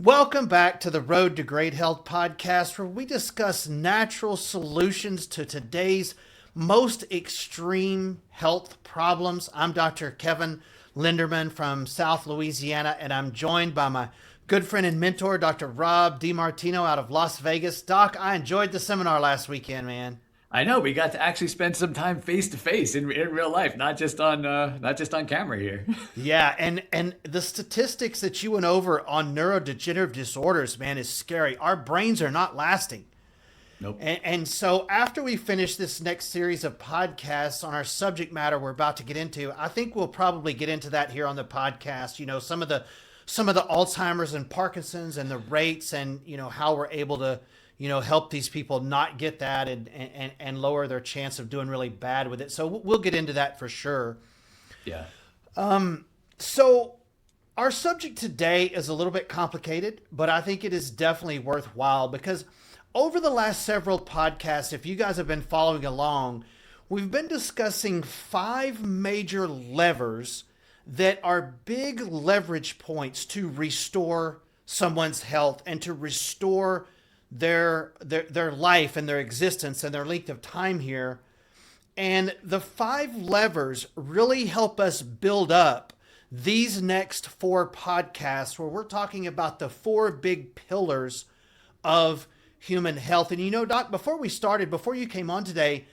Welcome back to the Road to Great Health podcast, where we discuss natural solutions to today's most extreme health problems. I'm Dr. Kevin Linderman from South Louisiana, and I'm joined by my good friend and mentor, Dr. Rob DeMartino out of Las Vegas. Doc, I enjoyed the seminar last weekend, man. I know we got to actually spend some time face to face in real life, not just on camera here. Yeah, and the statistics that you went over on neurodegenerative disorders, man, is scary. Our brains are not lasting. Nope. And so after we finish this next series of podcasts on our subject matter we're about to get into, I think we'll probably get into that here on the podcast. You know, some of the Alzheimer's and Parkinson's and the rates, and how we're able to help these people not get that and lower their chance of doing really bad with it. So we'll get into that for sure. Yeah. So our subject today is a little bit complicated, but I think it is definitely worthwhile because over the last several podcasts, if you guys have been following along, we've been discussing 5 major levers that are big leverage points to restore someone's health and to restore their life and their existence and their length of time here. And the 5 levers really help us build up these next 4 podcasts where we're talking about the 4 big pillars of human health. And Doc, before you came on today,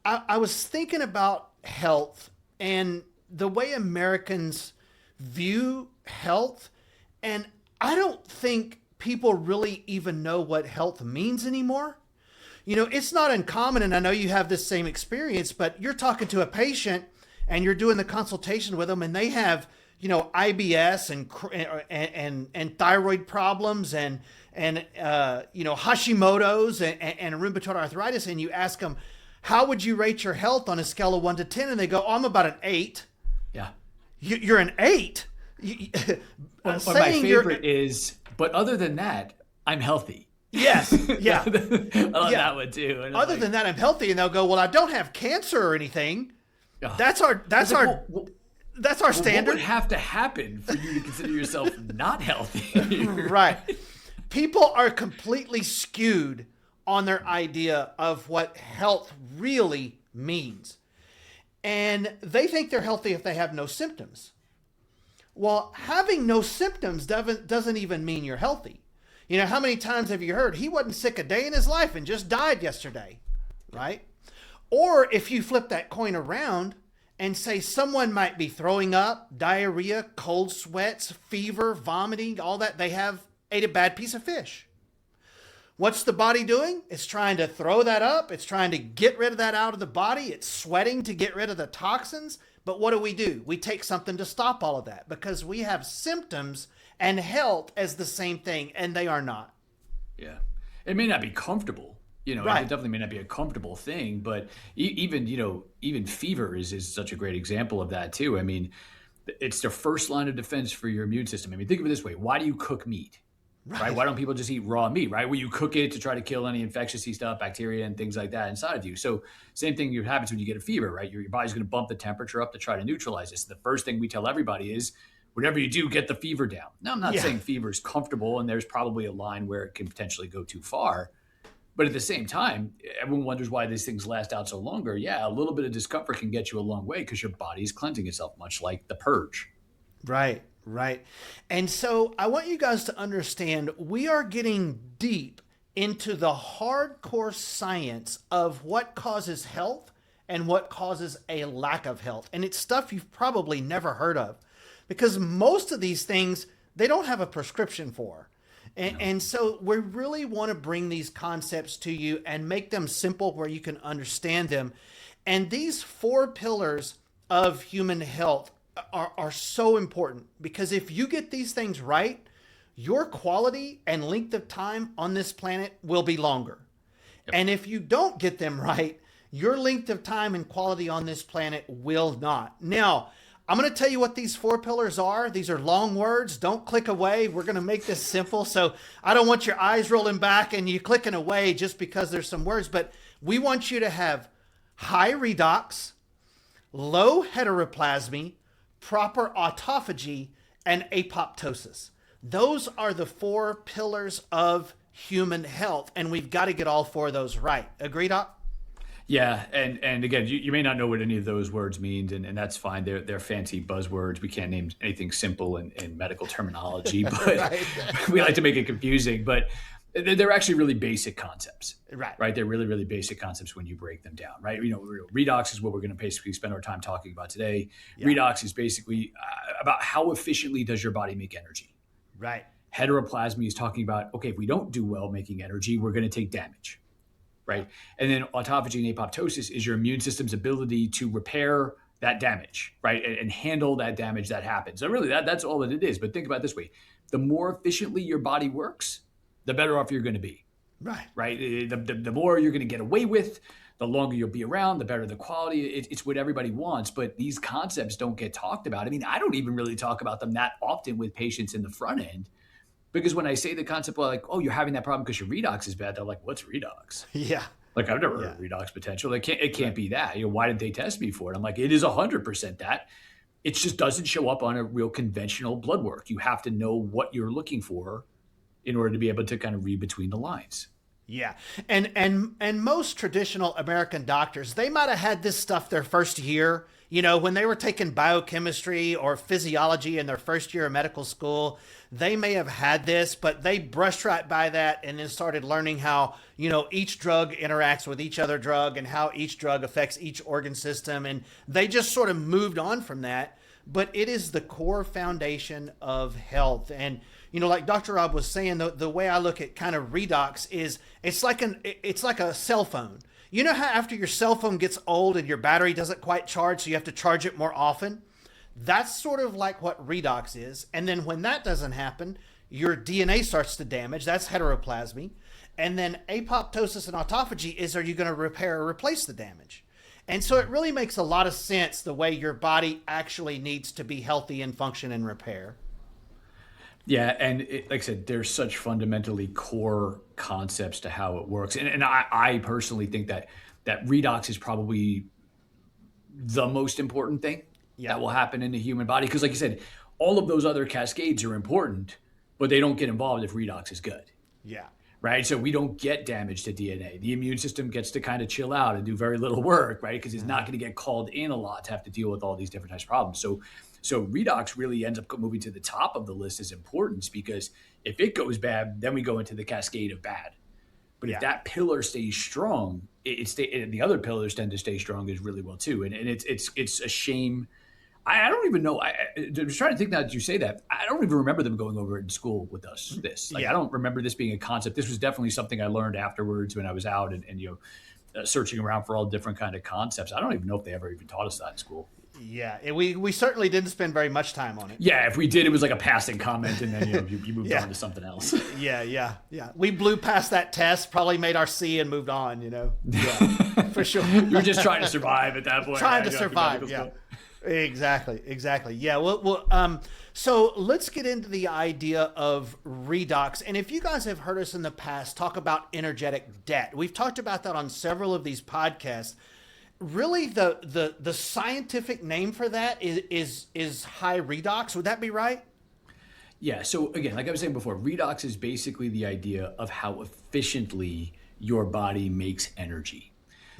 I was thinking about health and the way Americans view health. And I don't think people really even know what health means anymore. It's not uncommon, and I know you have this same experience, but you're talking to a patient and you're doing the consultation with them and they have, IBS and thyroid problems and Hashimoto's and rheumatoid arthritis. And you ask them, how would you rate your health on a scale of 1 to 10? And they go, oh, I'm about an 8. Yeah. You're an 8. Well, my favorite is, but other than that, I'm healthy. Yes. Yeah. I love that one too. And other than that, I'm healthy. And they'll go, well, I don't have cancer or anything. Oh. That's our standard. What would have to happen for you to consider yourself not healthy? Right. People are completely skewed on their idea of what health really means. And they think they're healthy if they have no symptoms. Well, having no symptoms doesn't even mean you're healthy. How many times have you heard he wasn't sick a day in his life and just died yesterday, right? Or if you flip that coin around and say someone might be throwing up, diarrhea, cold sweats, fever, vomiting, all that, they ate a bad piece of fish. What's the body doing? It's trying to throw that up. It's trying to get rid of that out of the body. It's sweating to get rid of the toxins. But what do? We take something to stop all of that because we have symptoms and health as the same thing, and they are not. Yeah. It may not be comfortable. Right. It definitely may not be a comfortable thing, but even fever is such a great example of that too. I mean, it's the first line of defense for your immune system. I mean, think of it this way. Why do you cook meat? Right? Why don't people just eat raw meat, right? Well, you cook it to try to kill any infectious stuff, bacteria and things like that inside of you. So same thing happens when you get a fever, right? Your body's going to bump the temperature up to try to neutralize this. The first thing we tell everybody is, whatever you do, get the fever down. Now, I'm not saying fever is comfortable, and there's probably a line where it can potentially go too far. But at the same time, everyone wonders why these things last out so longer. Yeah, a little bit of discomfort can get you a long way because your body is cleansing itself, much like the purge. Right. And so I want you guys to understand we are getting deep into the hardcore science of what causes health and what causes a lack of health. And it's stuff you've probably never heard of because most of these things, they don't have a prescription for. And so we really want to bring these concepts to you and make them simple where you can understand them. And these 4 pillars of human health are so important because if you get these things right, your quality and length of time on this planet will be longer. Yep. And if you don't get them right, your length of time and quality on this planet will not. Now, I'm going to tell you what these 4 pillars are. These are long words. Don't click away. We're going to make this simple. So I don't want your eyes rolling back and you clicking away just because there's some words, but we want you to have high redox, low heteroplasmy, proper autophagy, and apoptosis. Those are the four pillars of human health, and we've got to get all four of those right. Agree, Doc? Yeah, and again, you may not know what any of those words mean, and that's fine. They're fancy buzzwords. We can't name anything simple in medical terminology, but Right. we like to make it confusing. But they're actually really basic concepts, Right. right? They're really, really basic concepts when you break them down, right? Redox is what we're going to basically spend our time talking about today. Yeah. Redox is basically about how efficiently does your body make energy. Right. Heteroplasmy is talking about, okay, if we don't do well making energy, we're going to take damage. Right. And then autophagy and apoptosis is your immune system's ability to repair that damage, right? And handle that damage that happens. So really that's all that it is. But think about it this way. The more efficiently your body works, the better off you're going to be. Right. Right. The more you're going to get away with, the longer you'll be around, the better the quality. It's what everybody wants. But these concepts don't get talked about. I mean, I don't even really talk about them that often with patients in the front end. Because when I say the concept, well, like, oh, you're having that problem because your redox is bad, they're like, what's redox? Yeah. Like, I've never heard of redox potential. It can't be that. Why did they test me for it? I'm like, it is 100% that. It just doesn't show up on a real conventional blood work. You have to know what you're looking for in order to be able to kind of read between the lines. Yeah. And most traditional American doctors, they might have had this stuff their first year, when they were taking biochemistry or physiology in their first year of medical school. They may have had this, but they brushed right by that and then started learning how, each drug interacts with each other drug and how each drug affects each organ system. And they just sort of moved on from that. But it is the core foundation of health. And, like Dr. Rob was saying, the way I look at kind of redox is it's like a cell phone. You know how after your cell phone gets old and your battery doesn't quite charge, so you have to charge it more often? That's sort of like what redox is. And then when that doesn't happen, your DNA starts to damage. That's heteroplasmy. And then apoptosis and autophagy is, are you going to repair or replace the damage? And so it really makes a lot of sense the way your body actually needs to be healthy and function and repair. Yeah, and like I said, there's such fundamentally core concepts to how it works. And I personally think that redox is probably the most important thing that will happen in the human body. Because like you said, all of those other cascades are important, but they don't get involved if redox is good. Yeah. Right. So we don't get damage to DNA. The immune system gets to kind of chill out and do very little work, right? Because it's not going to get called in a lot to have to deal with all these different types of problems. So redox really ends up moving to the top of the list as importance, because if it goes bad, then we go into the cascade of bad. But if that pillar stays strong, the other pillars tend to stay strong as really well too. And it's a shame. I don't even know. I'm just trying to think now that you say that. I don't even remember them going over it in school with us. I don't remember this being a concept. This was definitely something I learned afterwards when I was out and searching around for all different kind of concepts. I don't even know if they ever even taught us that in school. Yeah, we certainly didn't spend very much time on it. Yeah, if we did, it was like a passing comment, and then you moved on to something else. Yeah. We blew past that test, probably made our C and moved on. Yeah, for sure. You were just trying to survive at that point. Trying to survive. Yeah. Exactly. Yeah. Well, so let's get into the idea of redox. And if you guys have heard us in the past talk about energetic debt, we've talked about that on several of these podcasts. Really, the scientific name for that is high redox. Would that be right? Yeah. So again, like I was saying before, redox is basically the idea of how efficiently your body makes energy.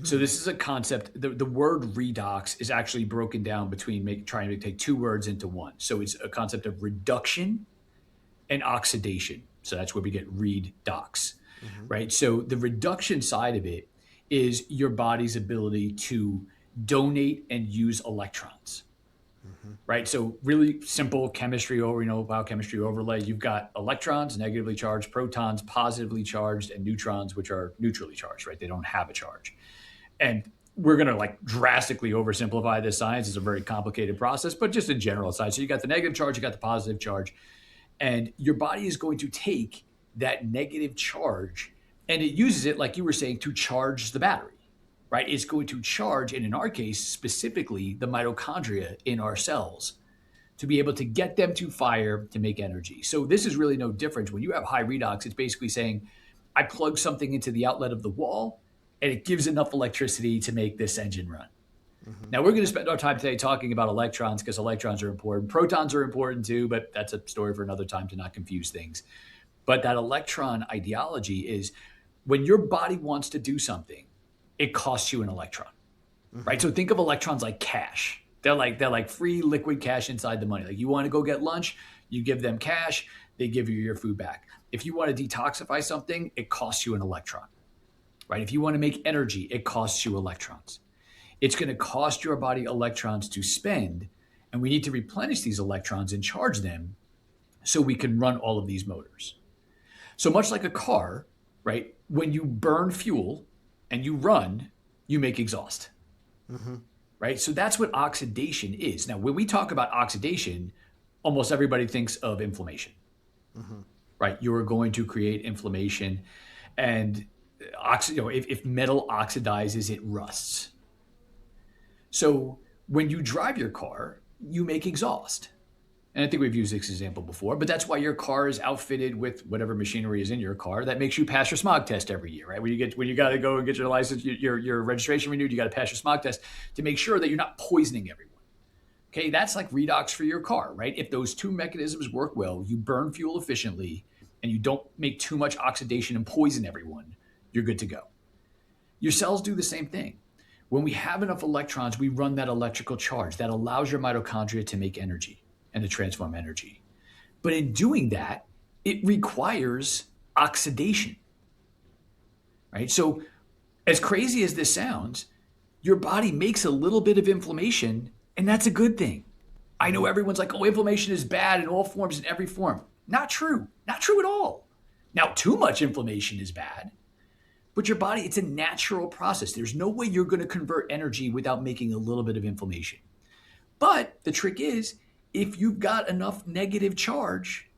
So this is a concept. The word redox is actually broken down between trying to take two words into one. So it's a concept of reduction and oxidation. So that's where we get redox, right? So the reduction side of it is your body's ability to donate and use electrons, right? So really simple chemistry biochemistry overlay. You've got electrons, negatively charged, protons, positively charged, and neutrons, which are neutrally charged, right? They don't have a charge. And we're going to drastically oversimplify this science. It's a very complicated process, but just in general science. So you got the negative charge, you got the positive charge, and your body is going to take that negative charge and it uses it, like you were saying, to charge the battery, right? It's going to charge, and in our case, specifically the mitochondria in our cells, to be able to get them to fire to make energy. So this is really no different. When you have high redox, it's basically saying, I plug something into the outlet of the wall, and it gives enough electricity to make this engine run. Now, we're going to spend our time today talking about electrons because electrons are important. Protons are important too, but that's a story for another time to not confuse things. But that electron ideology is when your body wants to do something, it costs you an electron, right? So think of electrons like cash. They're like free liquid cash inside the money. Like you want to go get lunch, you give them cash, they give you your food back. If you want to detoxify something, it costs you an electron, right? If you want to make energy, it costs you electrons. It's going to cost your body electrons to spend, and we need to replenish these electrons and charge them so we can run all of these motors. So much like a car, right? When you burn fuel and you run, you make exhaust, right? So that's what oxidation is. Now, when we talk about oxidation, almost everybody thinks of inflammation, right? You are going to create inflammation, and if metal oxidizes, it rusts. So when you drive your car, you make exhaust. And I think we've used this example before, but that's why your car is outfitted with whatever machinery is in your car that makes you pass your smog test every year, right? When you got to go and get your license, your registration renewed, you got to pass your smog test to make sure that you're not poisoning everyone. Okay, that's like redox for your car, right? If those two mechanisms work well, you burn fuel efficiently and you don't make too much oxidation and poison everyone, you're good to go. Your cells do the same thing. When we have enough electrons, we run that electrical charge that allows your mitochondria to make energy and to transform energy. But in doing that, it requires oxidation, right? So as crazy as this sounds, your body makes a little bit of inflammation, and that's a good thing. I know everyone's like, oh, inflammation is bad in all forms, in every form. Not true. Not true at all. Now, too much inflammation is bad. But your body, it's a natural process. There's no way you're going to convert energy without making a little bit of inflammation. But the trick is, if you've got enough negative charge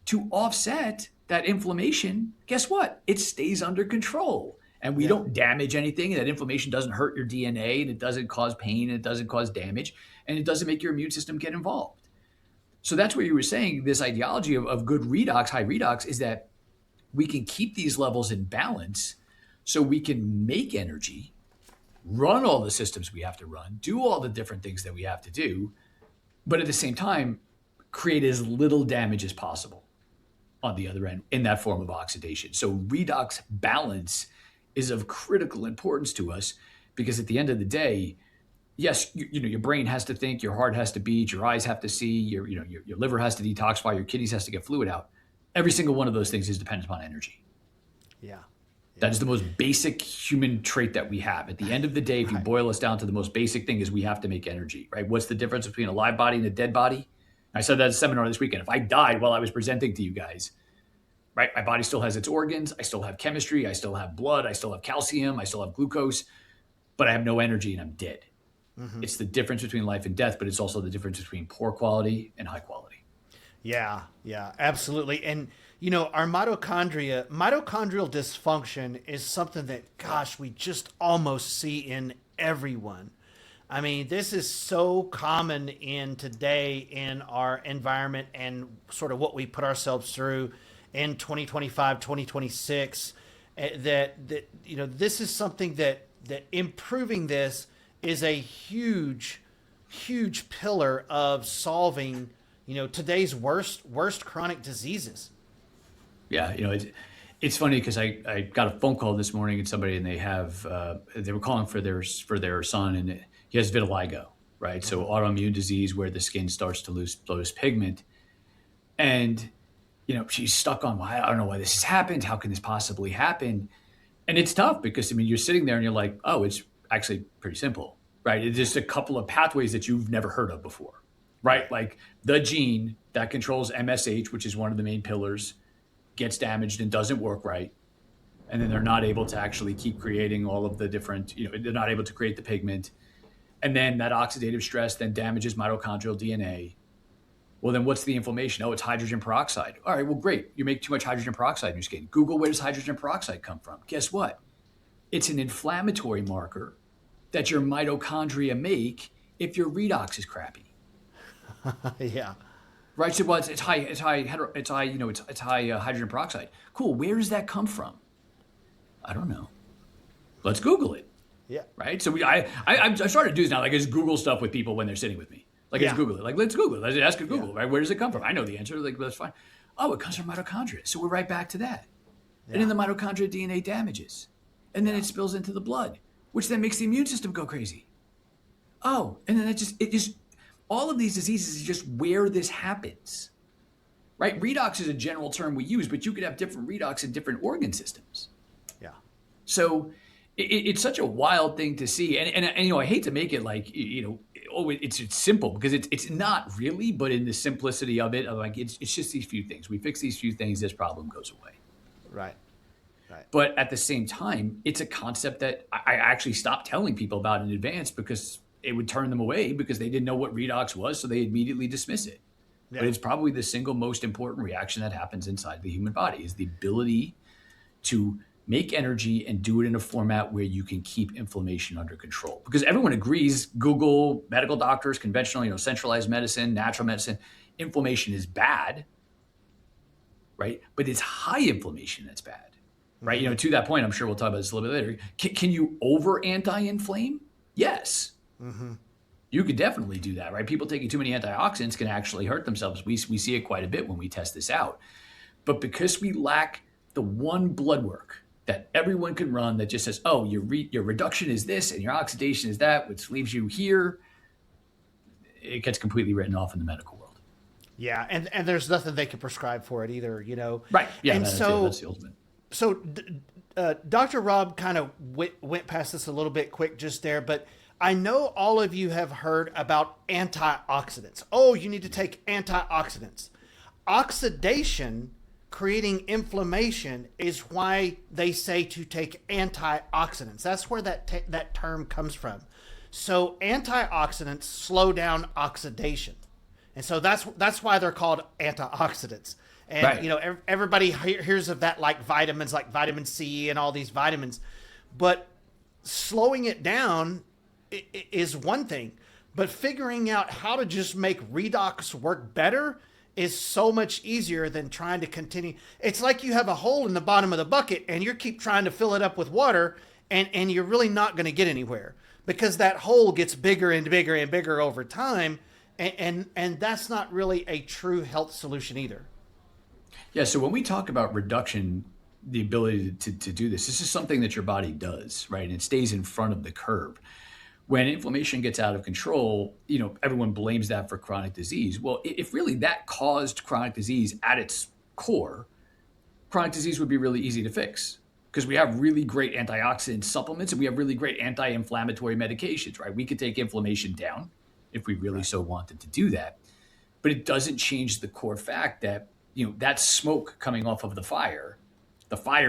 to offset that inflammation, guess what? It stays under control. And we don't damage anything. And that inflammation doesn't hurt your DNA, and it doesn't cause pain, and it doesn't cause damage, and it doesn't make your immune system get involved. So that's where you were saying this ideology of good redox, high redox, is that we can keep these levels in balance so we can make energy, run all the systems we have to run, do all the different things that we have to do, but at the same time, create as little damage as possible on the other end in that form of oxidation. So redox balance is of critical importance to us because at the end of the day, yes, your brain has to think, your heart has to beat, your eyes have to see, your liver has to detoxify, your kidneys has to get fluid out. Every single one of those things is dependent upon energy. Yeah. That is the most basic human trait that we have. At the end of the day, if you boil us down to the most basic thing is we have to make energy, right? What's the difference between a live body and a dead body? I said that at a seminar this weekend. If I died while I was presenting to you guys, right? My body still has its organs. I still have chemistry. I still have blood. I still have calcium. I still have glucose, but I have no energy and I'm dead. It's the difference between life and death, but it's also the difference between poor quality and high quality. Yeah, absolutely. And, our mitochondrial dysfunction is something that, gosh, we just almost see in everyone. I mean, this is so common in our environment and sort of what we put ourselves through in 2025, 2026, that this is something that improving this is a huge pillar of solving today's worst chronic diseases. Yeah, it's funny because I got a phone call this morning and somebody, and they were calling for their son, and he has vitiligo, right? So autoimmune disease where the skin starts to lose pigment, and she's stuck on, well, I don't know why this has happened. How can this possibly happen? And it's tough because you're sitting there and you're like, oh, it's actually pretty simple, right? It's just a couple of pathways that you've never heard of before. Right? Like the gene that controls MSH, which is one of the main pillars, gets damaged and doesn't work right. And then they're not able to actually keep creating all of the different, they're not able to create the pigment. And then that oxidative stress then damages mitochondrial DNA. Well, then what's the inflammation? Oh, it's hydrogen peroxide. All right, well, great. You make too much hydrogen peroxide in your skin. Google, where does hydrogen peroxide come from? Guess what? It's an inflammatory marker that your mitochondria make if your redox is crappy. Yeah. Right. So, well, it's high hydrogen peroxide. Cool. Where does that come from? I don't know. Let's Google it. Yeah. right? So I started to do this now, like I just Google stuff with people when they're sitting with me. Like I just Google it. Like let's Google it. Let's ask it Google, right? Where does it come from? I know the answer. Like that's fine. Oh, it comes from mitochondria. So we're right back to that. And then the mitochondria DNA damages. And then it spills into the blood, which then makes the immune system go crazy. Oh, and then it just all of these diseases is just where this happens. Right? Redox is a general term we use, but you could have different redox in different organ systems. Yeah. So it's such a wild thing to see. And I hate to make it like, it's simple because it's not really, but in the simplicity of it, like it's just these few things. We fix these few things, this problem goes away. Right. But at the same time, it's a concept that I actually stopped telling people about in advance because it would turn them away because they didn't know what redox was, so they immediately dismiss it. Yeah. But it's probably the single most important reaction that happens inside the human body is the ability to make energy and do it in a format where you can keep inflammation under control. Because everyone agrees, Google, medical doctors, conventional, centralized medicine, natural medicine, inflammation is bad, right? But it's high inflammation that's bad. Right. To that point, I'm sure we'll talk about this a little bit later. Can you over anti-inflame? Yes. Mm-hmm. You could definitely do that. Right. People taking too many antioxidants can actually hurt themselves. We see it quite a bit when we test this out. But because we lack the one blood work that everyone can run that just says, oh, your reduction is this and your oxidation is that, which leaves you here, it gets completely written off in the medical world. Yeah. And there's nothing they can prescribe for it either, Right. Yeah. And that's the ultimate. So Dr. Rob kind of went past this a little bit quick just there, but I know all of you have heard about antioxidants. Oh, you need to take antioxidants. Oxidation, creating inflammation, is why they say to take antioxidants. That's where that term comes from. So antioxidants slow down oxidation. And so that's why they're called antioxidants. And, right. Everybody hears of that, like vitamins, like vitamin C and all these vitamins. But slowing it down is one thing. But figuring out how to just make redox work better is so much easier than trying to continue. It's like you have a hole in the bottom of the bucket and you keep trying to fill it up with water and you're really not going to get anywhere because that hole gets bigger and bigger and bigger over time. And that's not really a true health solution either. Yeah, so when we talk about reduction, the ability to do this is something that your body does, right? And it stays in front of the curve. When inflammation gets out of control, everyone blames that for chronic disease. Well, if really that caused chronic disease at its core, chronic disease would be really easy to fix because we have really great antioxidant supplements and we have really great anti-inflammatory medications, right? We could take inflammation down if we really so wanted to do that. But it doesn't change the core fact that that smoke coming off of the fire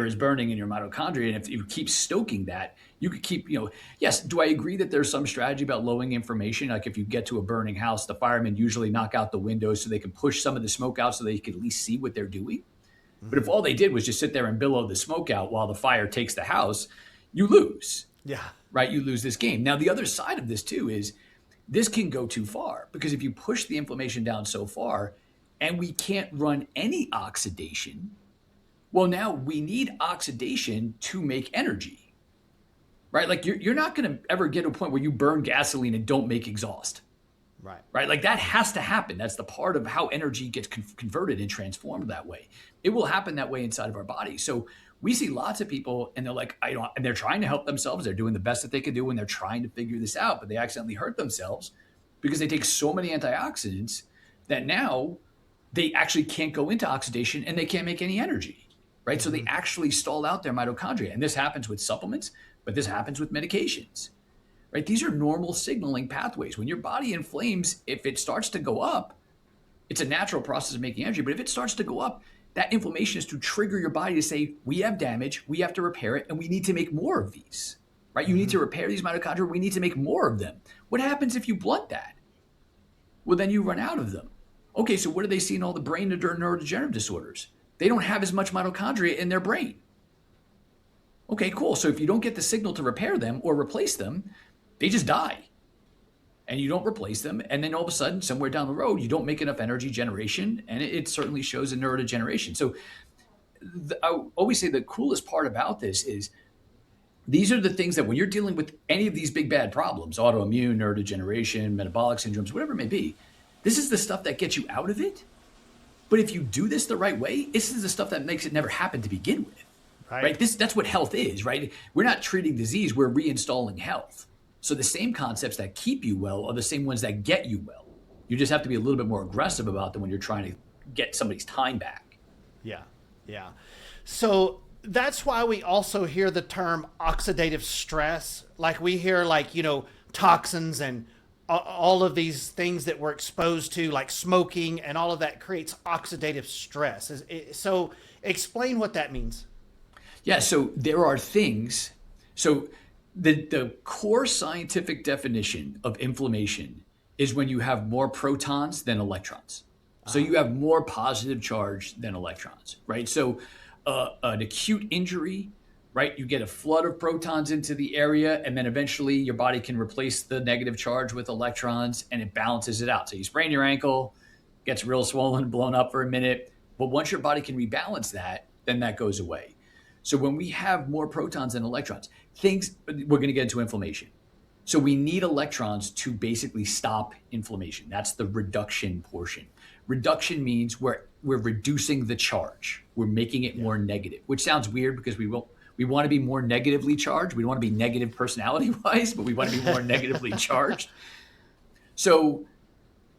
is burning in your mitochondria. And if you keep stoking that, you could keep, yes, do I agree that there's some strategy about lowering inflammation? Like if you get to a burning house, the firemen usually knock out the windows so they can push some of the smoke out so they can at least see what they're doing. Mm-hmm. But if all they did was just sit there and billow the smoke out while the fire takes the house, you lose. Yeah. Right? You lose this game. Now, the other side of this too is this can go too far because if you push the inflammation down so far, and we can't run any oxidation, well, now we need oxidation to make energy, right? Like you're not going to ever get to a point where you burn gasoline and don't make exhaust, right? Like that has to happen. That's the part of how energy gets converted and transformed that way. It will happen that way inside of our body. So we see lots of people and they're like, and they're trying to help themselves. They're doing the best that they can do and they're trying to figure this out, but they accidentally hurt themselves because they take so many antioxidants that now they actually can't go into oxidation and they can't make any energy, right? Mm-hmm. So they actually stall out their mitochondria. And this happens with supplements, but this happens with medications, right? These are normal signaling pathways. When your body inflames, if it starts to go up, it's a natural process of making energy. But if it starts to go up, that inflammation is to trigger your body to say, we have damage, we have to repair it, and we need to make more of these, right? You need to repair these mitochondria, we need to make more of them. What happens if you blunt that? Well, then you run out of them. Okay, so what do they see in all the brain neurodegenerative disorders? They don't have as much mitochondria in their brain. Okay, cool. So if you don't get the signal to repair them or replace them, they just die. And you don't replace them. And then all of a sudden, somewhere down the road, you don't make enough energy generation. And it certainly shows in neurodegeneration. So I always say the coolest part about this is These are the things that when you're dealing with any of these big bad problems, autoimmune, neurodegeneration, metabolic syndromes, whatever it may be, this is the stuff that gets you out of it. But if you do this the right way, this is the stuff that makes it never happen to begin with. Right? That's what health is, right? We're not treating disease, we're reinstalling health. So the same concepts that keep you well are the same ones that get you well. You just have to be a little bit more aggressive about them when you're trying to get somebody's time back. Yeah. Yeah. So that's why we also hear the term oxidative stress. Like we hear toxins and all of these things that we're exposed to, like smoking and all of that creates oxidative stress. So explain what that means. Yeah, so there are things. So the core scientific definition of inflammation is when you have more protons than electrons. So you have more positive charge than electrons, right? So an acute injury, right? You get a flood of protons into the area, and then eventually your body can replace the negative charge with electrons, and it balances it out. So you sprain your ankle, gets real swollen, blown up for a minute. But once your body can rebalance that, then that goes away. So when we have more protons than electrons, we're going to get into inflammation. So we need electrons to basically stop inflammation. That's the reduction portion. Reduction means we're reducing the charge. We're making it more negative, which sounds weird because we want to be more negatively charged. We don't want to be negative personality-wise, but we want to be more negatively charged. So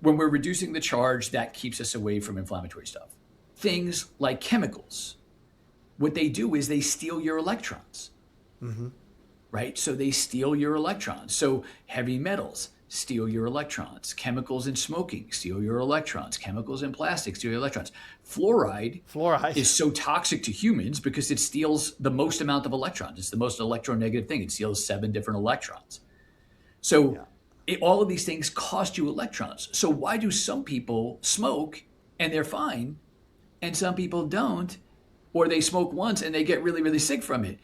when we're reducing the charge, that keeps us away from inflammatory stuff. Things like chemicals. What they do is they steal your electrons, right? So they steal your electrons. So heavy metals steal your electrons. Chemicals in smoking steal your electrons. Chemicals in plastics steal your electrons. Fluoride is so toxic to humans because it steals the most amount of electrons. It's the most electronegative thing. It steals 7 different electrons. So all of these things cost you electrons. So why do some people smoke and they're fine and some people don't? Or they smoke once and they get really, really sick from it.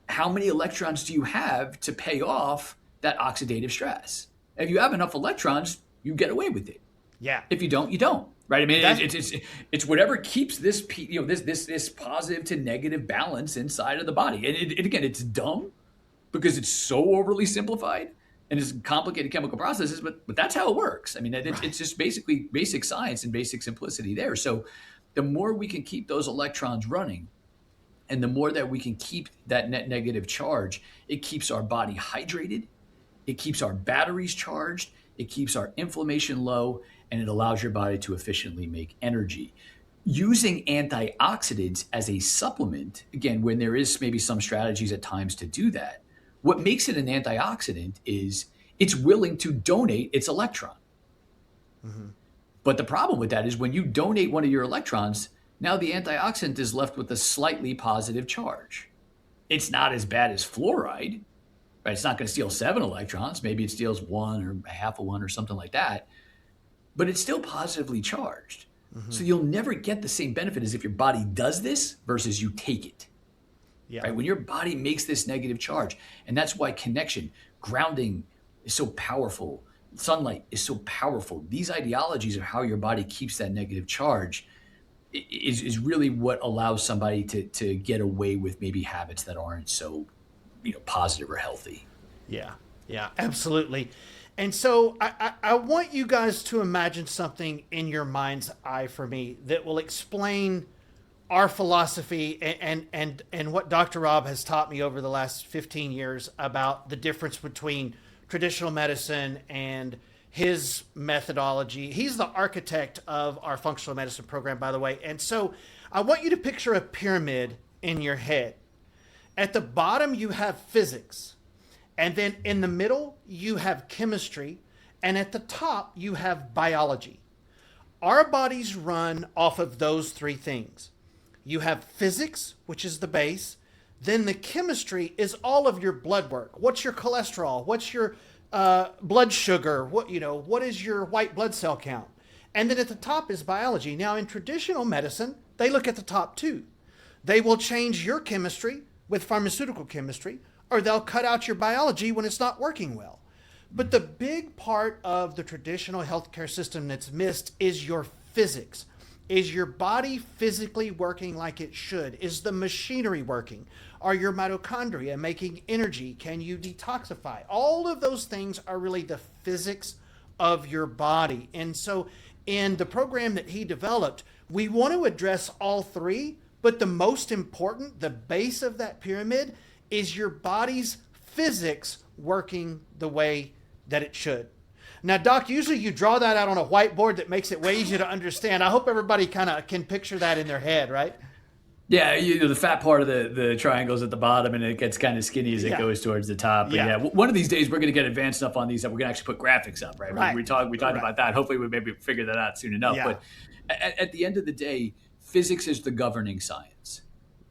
How many electrons do you have to pay off that oxidative stress? If you have enough electrons, you get away with it. Yeah. If you don't, you don't. Right? I mean, it's whatever keeps this positive to negative balance inside of the body. And again, it's dumb because it's so overly simplified and it's complicated chemical processes, but that's how it works. I mean, it's just basically basic science and basic simplicity there. So the more we can keep those electrons running and the more that we can keep that net negative charge, it keeps our body hydrated, it keeps our batteries charged, it keeps our inflammation low, and it allows your body to efficiently make energy. Using antioxidants as a supplement, again, when there is maybe some strategies at times to do that, what makes it an antioxidant is it's willing to donate its electron. But the problem with that is when you donate one of your electrons, now the antioxidant is left with a slightly positive charge. It's not as bad as fluoride, right? It's not going to steal 7 electrons. Maybe it steals 1 or half of 1 or something like that. But it's still positively charged. So you'll never get the same benefit as if your body does this versus you take it. Right? When your body makes this negative charge, and that's why connection, grounding is so powerful. Sunlight is so powerful. These ideologies of how your body keeps that negative charge is really what allows somebody to get away with maybe habits that aren't so positive or healthy. Yeah, absolutely. And so I want you guys to imagine something in your mind's eye for me that will explain our philosophy and what Dr. Rob has taught me over the last 15 years about the difference between traditional medicine and his methodology. He's the architect of our functional medicine program, by the way. And so I want you to picture a pyramid in your head. At the bottom, you have physics. And then in the middle, you have chemistry. And at the top, you have biology. Our bodies run off of those 3 things. You have physics, which is the base. Then the chemistry is all of your blood work. What's your cholesterol? What's your blood sugar? What is your white blood cell count? And then at the top is biology. Now, in traditional medicine, they look at the top 2. They will change your chemistry with pharmaceutical chemistry, or they'll cut out your biology when it's not working well. But the big part of the traditional healthcare system that's missed is your physics. Is your body physically working like it should? Is the machinery working? Are your mitochondria making energy? Can you detoxify? All of those things are really the physics of your body. And so in the program that he developed, we want to address all three, but the most important, the base of that pyramid, is your body's physics working the way that it should. Now, Doc, usually you draw that out on a whiteboard that makes it way easier to understand. I hope everybody kind of can picture that in their head, right? Yeah, the fat part of the triangle's at the bottom, and it gets kind of skinny as it goes towards the top. But yeah, one of these days we're going to get advanced enough on these that we're going to actually put graphics up, right? We talked about that. Hopefully we maybe figure that out soon enough. Yeah. But at the end of the day, physics is the governing science.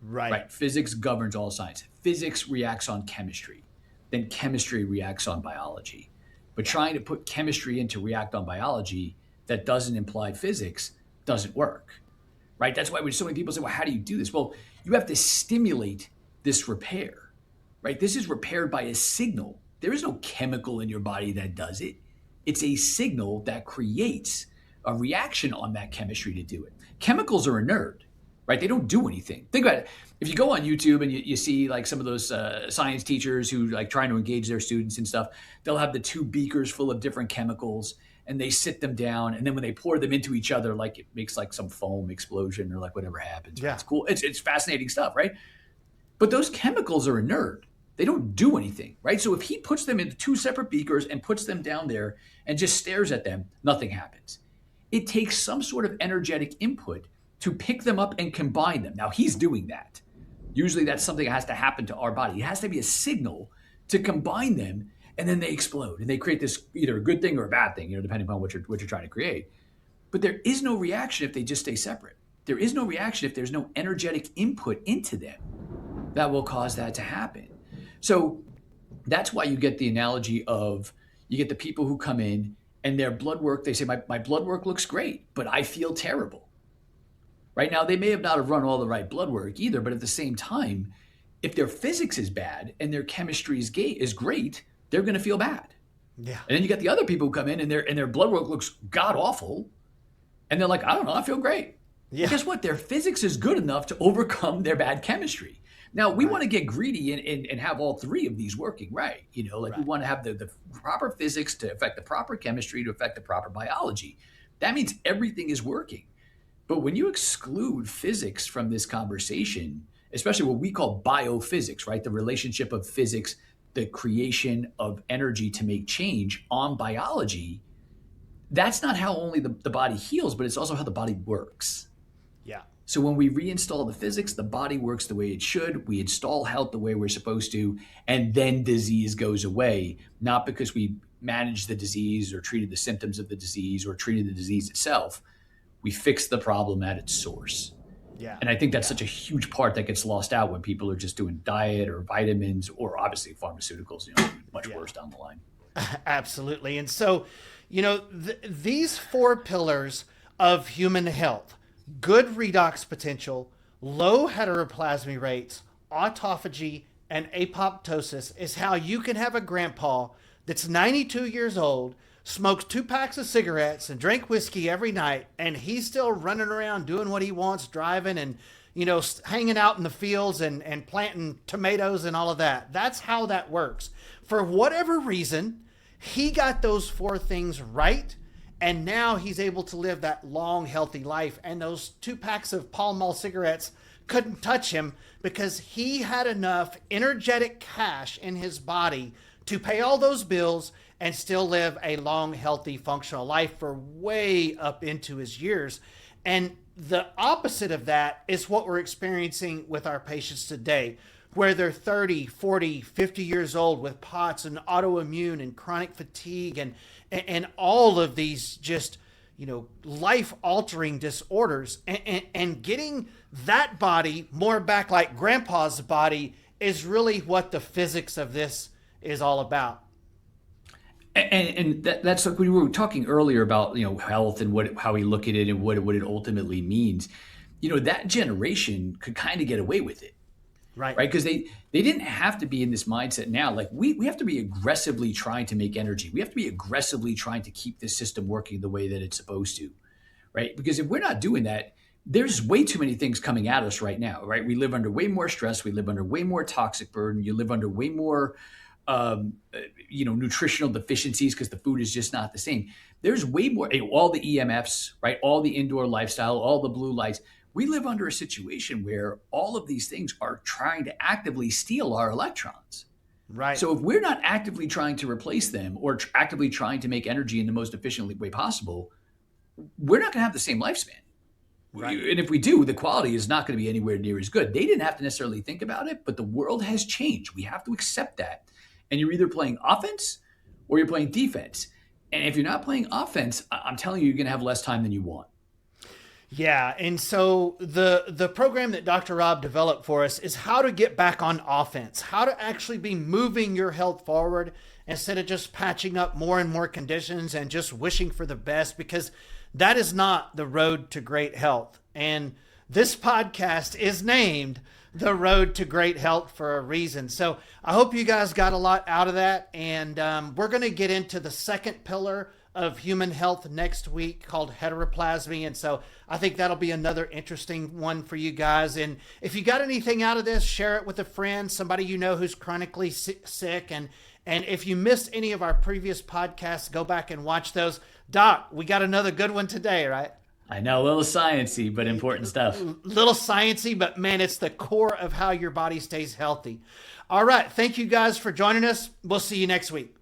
Right. Physics governs all science. Physics reacts on chemistry. Then chemistry reacts on biology. But trying to put chemistry in to react on biology that doesn't imply physics doesn't work. Right? That's why when so many people say, well, how do you do this? Well, you have to stimulate this repair, right? This is repaired by a signal. There is no chemical in your body that does it. It's a signal that creates a reaction on that chemistry to do it. Chemicals are inert, right? They don't do anything. Think about it. If you go on YouTube and you see like some of those science teachers who like trying to engage their students and stuff, they'll have the two beakers full of different chemicals, and they sit them down, and then when they pour them into each other, like it makes like some foam explosion or like whatever happens. Yeah. It's cool. It's fascinating stuff, right? But those chemicals are inert. They don't do anything, right? So if he puts them into two separate beakers and puts them down there and just stares at them, nothing happens. It takes some sort of energetic input to pick them up and combine them. Now he's doing that. Usually that's something that has to happen to our body. It has to be a signal to combine them, and then they explode and they create this either a good thing or a bad thing, depending upon what you're trying to create. But there is no reaction if they just stay separate. There is no reaction if there's no energetic input into them that will cause that to happen. So that's why you get the analogy of you get the people who come in and their blood work, they say, my blood work looks great, but I feel terrible. Right now, they may have not have run all the right blood work either, but at the same time, if their physics is bad and their chemistry is great, they're going to feel bad. Yeah. And then you got the other people who come in and their blood work looks god awful, and they're like, I don't know, I feel great. Yeah. But guess what? Their physics is good enough to overcome their bad chemistry. Now, we want to get greedy and have all three of these working right. We want to have the proper physics to affect the proper chemistry to affect the proper biology. That means everything is working. But when you exclude physics from this conversation, especially what we call biophysics, right? The relationship of physics, the creation of energy to make change on biology, that's not how only the body heals, but it's also how the body works. Yeah. So when we reinstall the physics, the body works the way it should. We install health the way we're supposed to, and then disease goes away, not because we managed the disease or treated the symptoms of the disease or treated the disease itself. We fix the problem at its source. Yeah. And I think that's such a huge part that gets lost out when people are just doing diet or vitamins or obviously pharmaceuticals, much worse down the line. Absolutely. And so, these four pillars of human health, good redox potential, low heteroplasmy rates, autophagy, and apoptosis is how you can have a grandpa that's 92 years old, smokes 2 packs of cigarettes and drink whiskey every night, and he's still running around doing what he wants, driving and, hanging out in the fields and planting tomatoes and all of that. That's how that works. For whatever reason, he got those four things right, and now he's able to live that long, healthy life. And those 2 packs of Pall Mall cigarettes couldn't touch him because he had enough energetic cash in his body to pay all those bills and still live a long, healthy, functional life for way up into his years. And the opposite of that is what we're experiencing with our patients today, where they're 30, 40, 50 years old with POTS and autoimmune and chronic fatigue and all of these just, life-altering disorders. And getting that body more back like grandpa's body is really what the physics of this is all about. And that's like we were talking earlier about, health and how we look at it and what it ultimately means. That generation could kind of get away with it. Right. Because they didn't have to be in this mindset now. Like we have to be aggressively trying to make energy. We have to be aggressively trying to keep this system working the way that it's supposed to. right? Because if we're not doing that, there's way too many things coming at us right now, right? We live under way more stress. We live under way more toxic burden. You live under way more, nutritional deficiencies because the food is just not the same. There's way more, all the EMFs, right? All the indoor lifestyle, all the blue lights. We live under a situation where all of these things are trying to actively steal our electrons. Right. So if we're not actively trying to replace them or actively trying to make energy in the most efficient way possible, we're not going to have the same lifespan. Right. And if we do, the quality is not going to be anywhere near as good. They didn't have to necessarily think about it, but the world has changed. We have to accept that. And you're either playing offense or you're playing defense. And if you're not playing offense, I'm telling you, you're going to have less time than you want. Yeah, and so the program that Dr. Rob developed for us is how to get back on offense, how to actually be moving your health forward instead of just patching up more and more conditions and just wishing for the best, because that is not the road to great health. And this podcast is named The Road to Great Health for a reason. So I hope you guys got a lot out of that. And we're going to get into the second pillar of human health next week called heteroplasmy. And so I think that'll be another interesting one for you guys. And if you got anything out of this, share it with a friend, somebody you know who's chronically sick. And if you missed any of our previous podcasts, go back and watch those. Doc, we got another good one today, right? I know, a little sciencey, but important stuff. Little sciencey, but man, it's the core of how your body stays healthy. All right. Thank you guys for joining us. We'll see you next week.